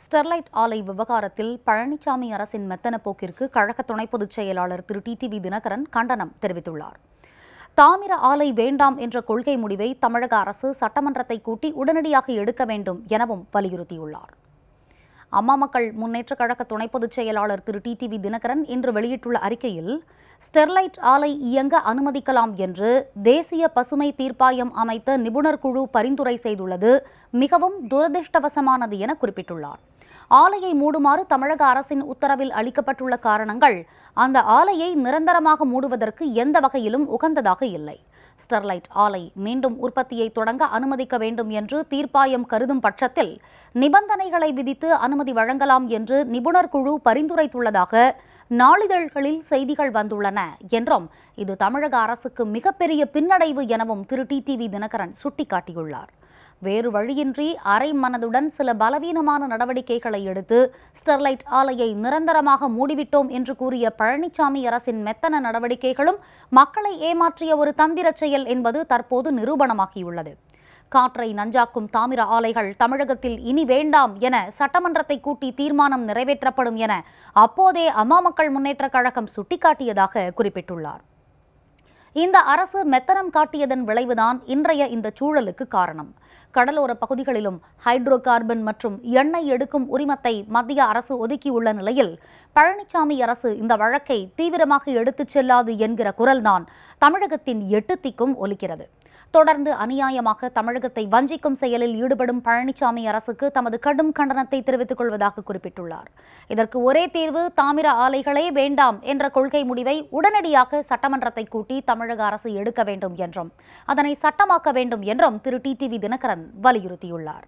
Sterlite ஆலை விவகாரத்தில் பழனிசாமி அரசின் மெத்தன போக்கிற்கு கழக துணை பொதுச் செயலாளர் திரு டிடிவி தினகரன் கண்டனம் தெரிவித்துள்ளார். தாமிர ஆலை வேண்டாம் என்ற கொள்கை முடிவை தமிழக அரசு சட்டமன்றத்தை கூட்டி உடனடியாக எடுக்க வேண்டும் எனவும் வலியுறுத்தியுள்ளார். அம்மா மக்கள் முன்னேற்ற கழக துணை பொதுச் செயலாளர் திரு டிடிவி தினகரன் இன்று வெளியிட்டுள்ள அறிக்கையில், ஸ்டெர்லைட் ஆலை இயங்க அனுமதிக்கலாம் என்று தேசிய பசுமை தீர்ப்பாயம் அமைத்த நிபுணர் குழு பரிந்துரை செய்துள்ளது மிகவும் துரதிருஷ்டவசமானது என குறிப்பிட்டுள்ளார். ஆலையை மூடுமாறு தமிழக அரசின் உத்தரவில் அளிக்கப்பட்டுள்ள காரணங்கள் அந்த ஆலையை நிரந்தரமாக மூடுவதற்கு எந்த வகையிலும் உகந்ததாக இல்லை. ஸ்டெர்லைட் ஆலை மீண்டும் உற்பத்தியை தொடங்க அனுமதிக்க வேண்டும் என்று தீர்ப்பாயம் கருதும் பட்சத்தில் நிபந்தனைகளை விதித்து அனுமதி வழங்கலாம் என்று நிபுணர் குழு பரிந்துரைத்துள்ளதாக நாளிதழ்களில் செய்திகள் வந்துள்ளன என்றும் இது தமிழக அரசுக்கு மிகப்பெரிய பின்னடைவு எனவும் திரு டிடிவி தினகரன் சுட்டிக்காட்டியுள்ளார். வேறு வழியின்றி அரை மனதுடன் சில பலவீனமான நடவடிக்கைகளை எடுத்து ஸ்டெர்லைட் ஆலையை நிரந்தரமாக மூடிவிட்டோம் என்று கூறிய பழனிசாமி அரசின் மெத்தன நடவடிக்கைகளும் மக்களை ஏமாற்றிய ஒரு தந்திர செயல் என்பது தற்போது நிரூபணமாகியுள்ளது. காற்றை நஞ்சாக்கும் தாமிர ஆலைகள் தமிழகத்தில் இனி வேண்டாம் என சட்டமன்றத்தை கூட்டி தீர்மானம் நிறைவேற்றப்படும் என அப்போதே அம்மா மக்கள் முன்னேற்ற கழகம் சுட்டிக்காட்டியதாக குறிப்பிட்டுள்ளார். இந்த அரசு மெத்தனம் காட்டியதன் விளைவுதான் இன்றைய இந்த சூழலுக்கு காரணம். கடலோர பகுதிகளிலும் ஹைட்ரோ கார்பன் மற்றும் எண்ணெய் எடுக்கும் உரிமத்தை மத்திய அரசு ஒதுக்கியுள்ள நிலையில் பழனிசாமி அரசு இந்த வழக்கை தீவிரமாக எடுத்துச் செல்லாது என்கிற குரல்தான் தமிழகத்தின் எட்டு திக்கும் ஒலிக்கிறது. தொடர்ந்து அநியாயமாக தமிழகத்தை வஞ்சிக்கும் செயலில் ஈடுபடும் பழனிசாமி அரசுக்கு தமது கடும் கண்டனத்தை தெரிவித்துக் கொள்வதாக குறிப்பிட்டுள்ளார். இதற்கு ஒரே தீர்வு தாமிர ஆலைகளே வேண்டாம் என்ற கொள்கை முடிவை உடனடியாக சட்டமன்றத்தை கூட்டி தமிழக அரசு எடுக்க வேண்டும் என்றும் அதனை சட்டமாக்க வேண்டும் என்றும் திரு டிடிவி தினகரன் வலியுறுத்தியுள்ளார்.